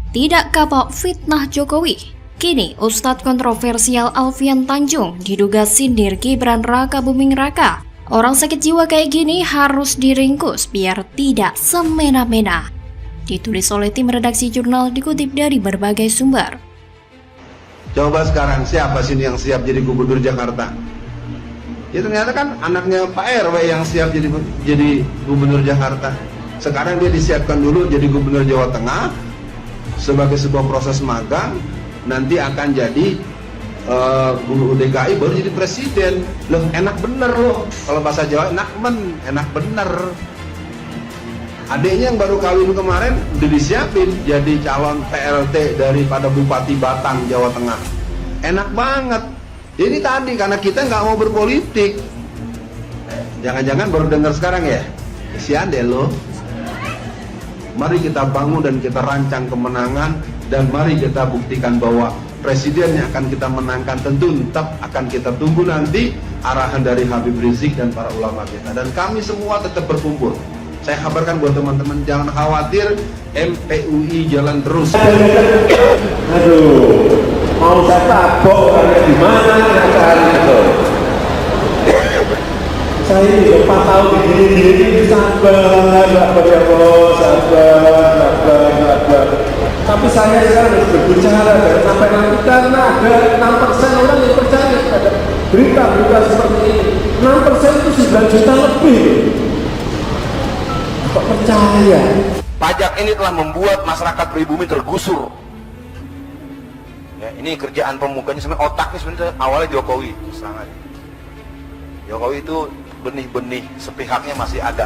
Tidak kapok fitnah Jokowi. Kini Ustadz kontroversial Alfian Tanjung diduga sindir Gibran Raka Buming Raka. Orang sakit jiwa kayak gini harus diringkus biar tidak semena-mena. Ditulis oleh tim redaksi jurnal dikutip dari berbagai sumber. Coba sekarang siapa sini yang siap jadi gubernur Jakarta? Ya ternyata kan anaknya Pak RW yang siap jadi gubernur Jakarta. Sekarang dia disiapkan dulu jadi gubernur Jawa Tengah sebagai sebuah proses magang, nanti akan jadi gubernur DKI baru jadi presiden. Loh, enak bener loh. Kalau bahasa Jawa enak bener. Adiknya yang baru kawin kemarin udah disiapin jadi calon PLT daripada Bupati Batang, Jawa Tengah. Enak banget. Ini tadi karena kita nggak mau berpolitik. Jangan-jangan baru dengar sekarang ya? Kesian deh lo. Mari kita bangun dan kita rancang kemenangan, dan mari kita buktikan bahwa presiden yang akan kita menangkan tentu tetap akan kita tunggu nanti arahan dari Habib Rizik dan para ulama kita, dan kami semua tetap berkumpul. Saya kabarkan buat teman-teman, jangan khawatir, MPUI jalan terus. Aduh, mau saya tabok karena di mana acaranya itu? Saya ini 4 tahun begini sabar, sabar. Tapi saya sekarang harus berbicara dan sampai nanti karena ada 6% orang yang percaya pada berita-berita seperti ini. 6% itu 9 juta lebih. Kok percaya? Pajak ini telah membuat masyarakat pribumi tergusur. Ya, ini kerjaan pemukanya sebenarnya, otaknya sebenarnya awalnya Jokowi. Jokowi itu benih-benih sepihaknya masih ada.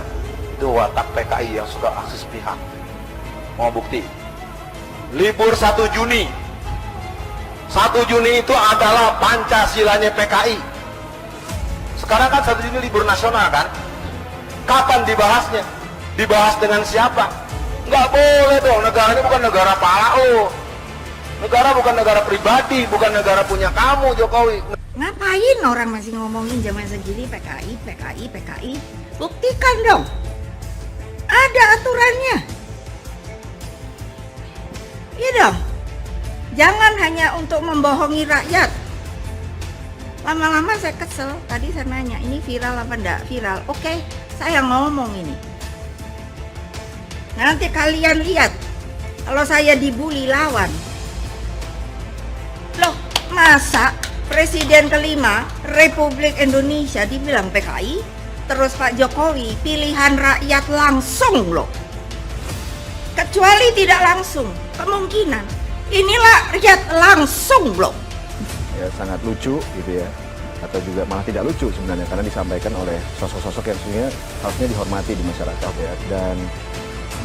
Itu watak PKI yang suka aksi sepihak. Mau bukti? Libur 1 Juni. 1 Juni itu adalah Pancasilanya PKI. Sekarang kan 1 Juni libur nasional kan? Kapan dibahasnya? Dibahas dengan siapa? Nggak boleh dong, negara ini bukan negara pala lo. Negara bukan negara pribadi, bukan negara punya kamu, Jokowi. Ngapain orang masih ngomongin zaman segini PKI? Buktikan dong. Ada aturannya. Iya dong. Jangan hanya untuk membohongi rakyat. Lama-lama saya kesel. Tadi saya nanya, ini viral apa enggak? Viral. Oke, saya ngomong ini. Nanti kalian lihat. Kalau saya dibully, lawan. Loh, masa Presiden kelima Republik Indonesia dibilang PKI, terus Pak Jokowi pilihan rakyat langsung loh. Kecuali tidak langsung, kemungkinan inilah rakyat langsung loh. Ya, sangat lucu gitu ya, atau juga malah tidak lucu sebenarnya karena disampaikan oleh sosok-sosok yang sebenarnya harusnya dihormati di masyarakat ya. Dan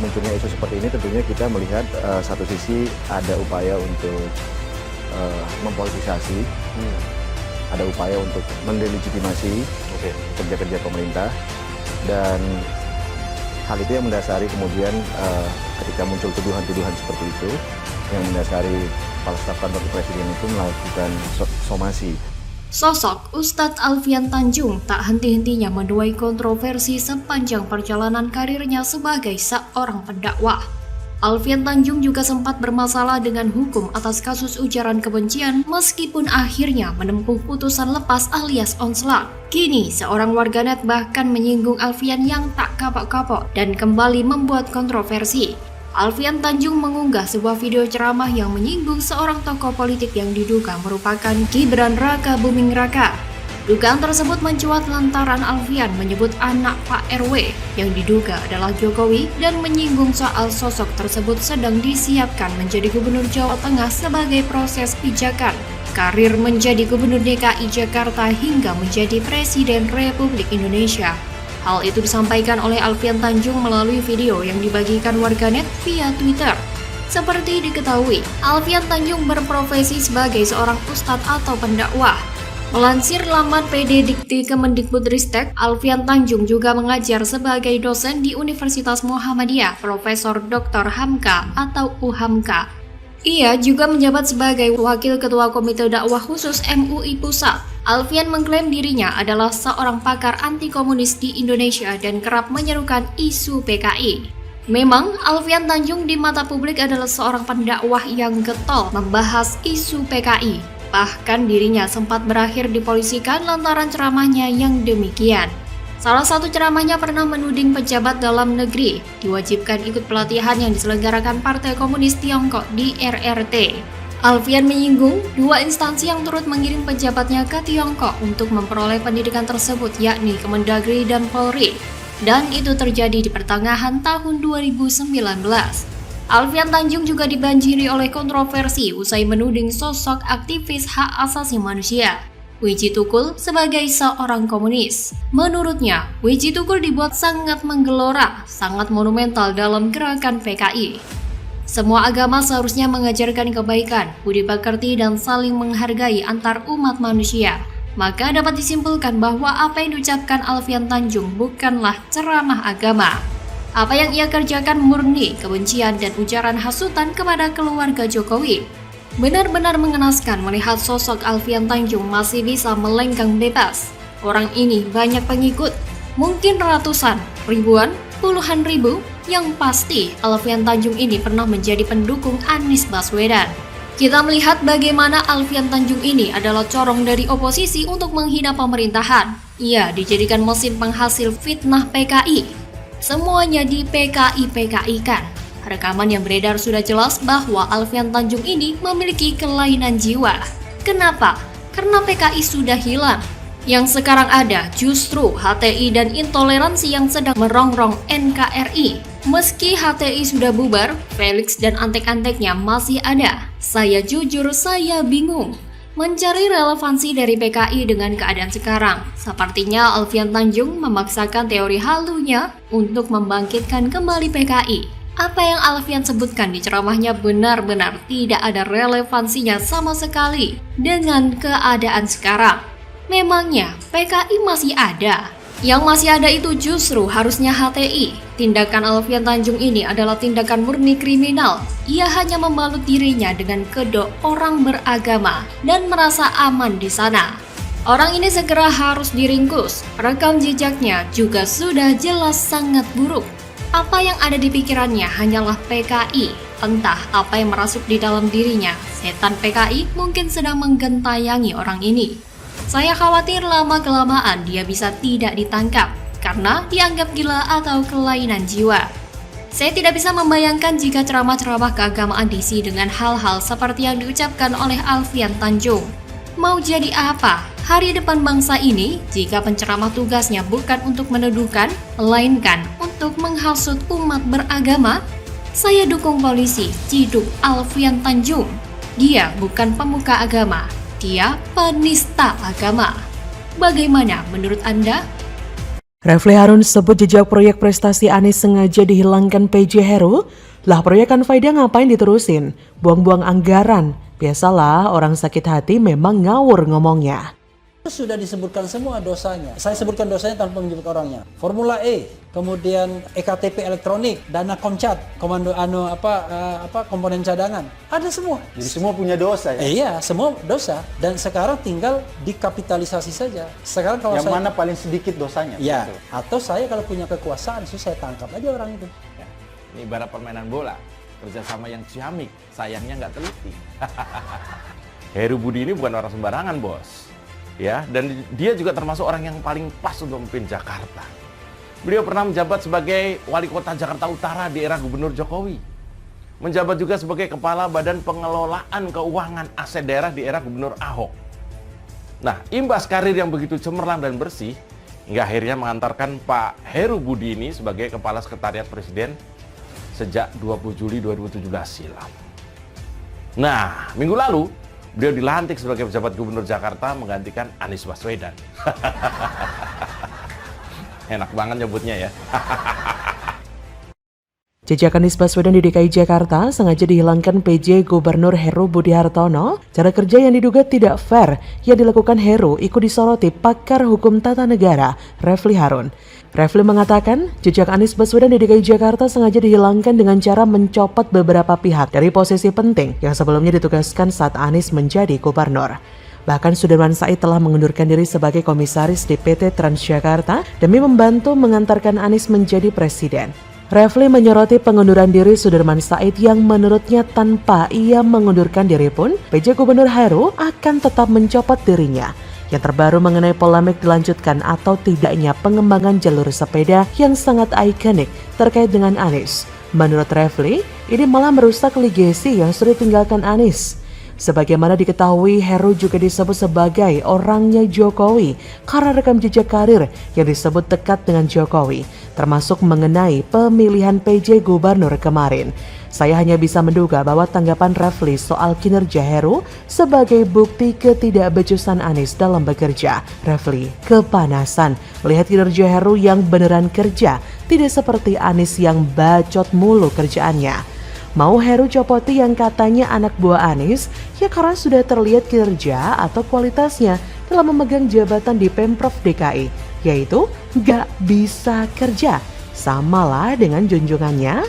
munculnya isu seperti ini tentunya kita melihat satu sisi ada upaya untuk mempolitisasi, ada upaya untuk mendelegitimasi kerja-kerja pemerintah, dan hal itu yang mendasari kemudian ketika muncul tuduhan-tuduhan seperti itu yang mendasari kepala staf kantor presiden itu melakukan somasi. Sosok Ustadz Alfian Tanjung tak henti-hentinya menuai kontroversi sepanjang perjalanan karirnya sebagai seorang pendakwah. Alfian Tanjung juga sempat bermasalah dengan hukum atas kasus ujaran kebencian meskipun akhirnya menempuh putusan lepas alias onslaught. Kini seorang warganet bahkan menyinggung Alfian yang tak kapok-kapok dan kembali membuat kontroversi. Alfian Tanjung mengunggah sebuah video ceramah yang menyinggung seorang tokoh politik yang diduga merupakan Gibran Raka Buming Raka. Dugaan tersebut mencuat lantaran Alfian menyebut anak Pak RW yang diduga adalah Jokowi dan menyinggung soal sosok tersebut sedang disiapkan menjadi gubernur Jawa Tengah sebagai proses pijakan karir menjadi gubernur DKI Jakarta hingga menjadi presiden Republik Indonesia. Hal itu disampaikan oleh Alfian Tanjung melalui video yang dibagikan warganet via Twitter. Seperti diketahui, Alfian Tanjung berprofesi sebagai seorang ustadz atau pendakwah. Melansir laman PD Dikti Kemendikbudristek, Alfian Tanjung juga mengajar sebagai dosen di Universitas Muhammadiyah, Profesor Dr. Hamka atau UHAMKA. Ia juga menjabat sebagai Wakil Ketua Komite Dakwah Khusus MUI Pusat. Alfian mengklaim dirinya adalah seorang pakar anti komunis di Indonesia dan kerap menyerukan isu PKI. Memang, Alfian Tanjung di mata publik adalah seorang pendakwah yang getol membahas isu PKI. Bahkan dirinya sempat berakhir dipolisikan lantaran ceramahnya yang demikian. Salah satu ceramahnya pernah menuding pejabat dalam negeri diwajibkan ikut pelatihan yang diselenggarakan Partai Komunis Tiongkok di RRT. Alfian menyinggung dua instansi yang turut mengirim pejabatnya ke Tiongkok untuk memperoleh pendidikan tersebut, yakni Kemendagri dan Polri. Dan itu terjadi di pertengahan tahun 2019. Alfian Tanjung juga dibanjiri oleh kontroversi usai menuding sosok aktivis hak asasi manusia, Wiji Tukul, sebagai seorang komunis. Menurutnya, Wiji Tukul dibuat sangat menggelora, sangat monumental dalam gerakan PKI. Semua agama seharusnya mengajarkan kebaikan, budi pekerti, dan saling menghargai antar umat manusia. Maka dapat disimpulkan bahwa apa yang diucapkan Alfian Tanjung bukanlah ceramah agama. Apa yang ia kerjakan murni kebencian dan ujaran hasutan kepada keluarga Jokowi. Benar-benar mengenaskan melihat sosok Alfian Tanjung masih bisa melenggang bebas. Orang ini banyak pengikut, mungkin ratusan, ribuan, puluhan ribu. Yang pasti Alfian Tanjung ini pernah menjadi pendukung Anies Baswedan. Kita melihat bagaimana Alfian Tanjung ini adalah corong dari oposisi untuk menghina pemerintahan. Ia dijadikan mesin penghasil fitnah PKI. Semuanya di PKI-PKI-kan. Rekaman yang beredar sudah jelas bahwa Alfian Tanjung ini memiliki kelainan jiwa. Kenapa? Karena PKI sudah hilang. Yang sekarang ada justru HTI dan intoleransi yang sedang merongrong NKRI. Meski HTI sudah bubar, Felix dan antek-anteknya masih ada. Saya jujur, saya bingung mencari relevansi dari PKI dengan keadaan sekarang. Sepertinya Alfian Tanjung memaksakan teori halunya untuk membangkitkan kembali PKI. Apa yang Alfian sebutkan di ceramahnya benar-benar tidak ada relevansinya sama sekali dengan keadaan sekarang. Memangnya PKI masih ada? Yang masih ada itu justru harusnya HTI. Tindakan Alfian Tanjung ini adalah tindakan murni kriminal. Ia hanya membalut dirinya dengan kedok orang beragama dan merasa aman di sana. Orang ini segera harus diringkus. Rekam jejaknya juga sudah jelas sangat buruk. Apa yang ada di pikirannya hanyalah PKI. Entah apa yang merasuk di dalam dirinya. Setan PKI mungkin sedang menggentayangi orang ini. Saya khawatir lama-kelamaan dia bisa tidak ditangkap karena dianggap gila atau kelainan jiwa. Saya tidak bisa membayangkan jika ceramah-ceramah keagamaan diisi dengan hal-hal seperti yang diucapkan oleh Alfian Tanjung. Mau jadi apa hari depan bangsa ini jika penceramah tugasnya bukan untuk menuduhkan, melainkan untuk menghasut umat beragama? Saya dukung polisi ciduk Alfian Tanjung. Dia bukan pemuka agama. Dia penista agama. Bagaimana menurut Anda? Refli Harun sebut jejak proyek prestasi Anies sengaja dihilangkan PJ Heru. Lah proyek Anfaida ngapain diterusin? Buang-buang anggaran. Biasalah orang sakit hati memang ngawur ngomongnya. Sudah disebutkan semua dosanya. Saya sebutkan dosanya tanpa menyebut orangnya. Formula E, kemudian EKTP elektronik, dana koncat, komando komponen cadangan. Ada semua. Jadi semua punya dosa ya? Iya, semua dosa. Dan sekarang tinggal dikapitalisasi saja. Sekarang kalau yang mana paling sedikit dosanya? Ya, betul. atau saya kalau punya kekuasaan, saya tangkap aja orang itu. Ya, ini ibarat permainan bola. Kerjasama yang ciamik, sayangnya nggak teliti. Heru Budi ini bukan orang sembarangan, bos. Ya, dan dia juga termasuk orang yang paling pas untuk memimpin Jakarta. Beliau pernah menjabat sebagai wali kota Jakarta Utara di era Gubernur Jokowi. Menjabat juga sebagai kepala Badan Pengelolaan Keuangan Aset Daerah di era Gubernur Ahok. Nah, imbas karir yang begitu cemerlang dan bersih, hingga akhirnya mengantarkan Pak Heru Budi ini sebagai Kepala Sekretariat Presiden sejak 20 Juli 2017 silam. Nah, minggu lalu, beliau dilantik sebagai pejabat Gubernur Jakarta menggantikan Anies Baswedan. Enak banget nyebutnya ya. Jejak Anies Baswedan di DKI Jakarta sengaja dihilangkan PJ Gubernur Heru Budi Hartono. Cara kerja yang diduga tidak fair yang dilakukan Heru ikut disoroti pakar hukum tata negara Refli Harun. Refli mengatakan jejak Anies Baswedan di DKI Jakarta sengaja dihilangkan dengan cara mencopot beberapa pihak dari posisi penting yang sebelumnya ditugaskan saat Anies menjadi gubernur. Bahkan Sudirman Said telah mengundurkan diri sebagai komisaris di PT Transjakarta demi membantu mengantarkan Anies menjadi presiden. Refli menyoroti pengunduran diri Sudirman Said yang menurutnya tanpa ia mengundurkan diri pun, PJ Gubernur Heru akan tetap mencopot dirinya. Yang terbaru mengenai polemik dilanjutkan atau tidaknya pengembangan jalur sepeda yang sangat ikonik terkait dengan Anies. Menurut Refli, ini malah merusak legasi yang sudah ditinggalkan Anies. Sebagaimana diketahui, Heru juga disebut sebagai orangnya Jokowi karena rekam jejak karir yang disebut dekat dengan Jokowi, termasuk mengenai pemilihan PJ Gubernur kemarin. Saya hanya bisa menduga bahwa tanggapan Refli soal kinerja Heru sebagai bukti ketidakbecusan Anies dalam bekerja. Refli kepanasan melihat kinerja Heru yang beneran kerja, tidak seperti Anies yang bacot mulu kerjaannya. Mau Heru copoti yang katanya anak buah Anies, ya karena sudah terlihat kinerja atau kualitasnya dalam memegang jabatan di Pemprov DKI, yaitu gak bisa kerja. Samalah dengan junjungannya.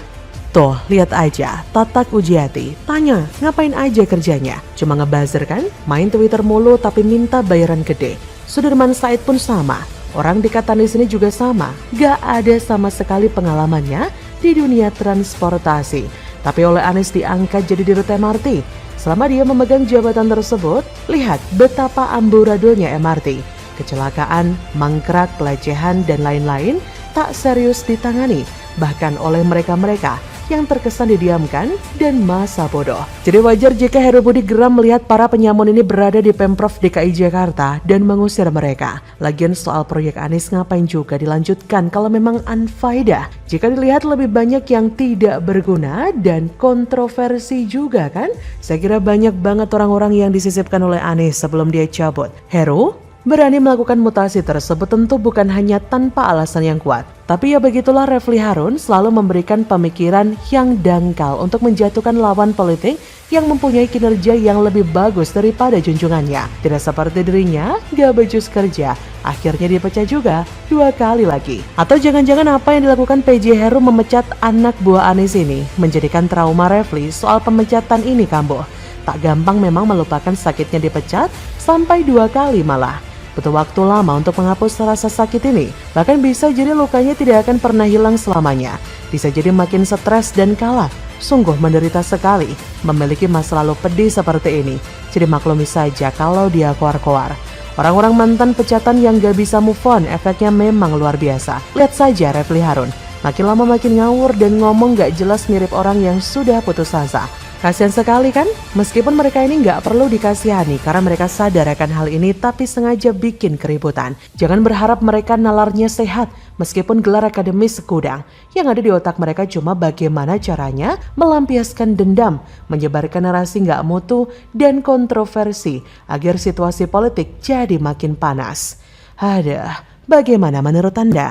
Tuh, lihat aja, Tatak Ujiati, tanya ngapain aja kerjanya? Cuma ngebuzzer kan? Main Twitter mulu tapi minta bayaran gede. Sudirman Said pun sama, orang dekat Anies ini juga sama, gak ada sama sekali pengalamannya di dunia transportasi. Tapi oleh Anies diangkat jadi dirut MRT. Selama dia memegang jabatan tersebut, lihat betapa amburadulnya MRT. Kecelakaan, mangkrak, pelecehan, dan lain-lain tak serius ditangani, bahkan oleh mereka-mereka yang terkesan didiamkan dan masa bodoh. Jadi wajar jika Heru Budi geram melihat para penyamun ini berada di Pemprov DKI Jakarta dan mengusir mereka. Lagian soal proyek Anies ngapain juga dilanjutkan kalau memang unfaedah? Jika dilihat lebih banyak yang tidak berguna dan kontroversi juga kan? Saya kira banyak banget orang-orang yang disisipkan oleh Anies sebelum dia cabut. Heru berani melakukan mutasi tersebut tentu bukan hanya tanpa alasan yang kuat. Tapi ya begitulah, Refli Harun selalu memberikan pemikiran yang dangkal untuk menjatuhkan lawan politik yang mempunyai kinerja yang lebih bagus daripada junjungannya. Tidak seperti dirinya, gak becus kerja, akhirnya dipecat juga 2 kali lagi. Atau jangan-jangan apa yang dilakukan PJ Heru memecat anak buah Anies ini menjadikan trauma Refli soal pemecatan ini kambuh. Tak gampang memang melupakan sakitnya dipecat sampai 2 kali malah. Butuh waktu lama untuk menghapus rasa sakit ini. Bahkan bisa jadi lukanya tidak akan pernah hilang selamanya. Bisa jadi makin stres dan kalah. Sungguh menderita sekali memiliki masa lalu pedih seperti ini. Jadi maklumi saja kalau dia koar-koar. Orang-orang mantan pecatan yang gak bisa move on, efeknya memang luar biasa. Lihat saja Refli Harun. Makin lama makin ngawur dan ngomong gak jelas mirip orang yang sudah putus asa. Kasian sekali kan? Meskipun mereka ini nggak perlu dikasihani karena mereka sadar akan hal ini tapi sengaja bikin keributan. Jangan berharap mereka nalarnya sehat meskipun gelar akademis sekudang. Yang ada di otak mereka cuma bagaimana caranya melampiaskan dendam, menyebarkan narasi nggak mutu dan kontroversi agar situasi politik jadi makin panas. Aduh, bagaimana menurut Anda?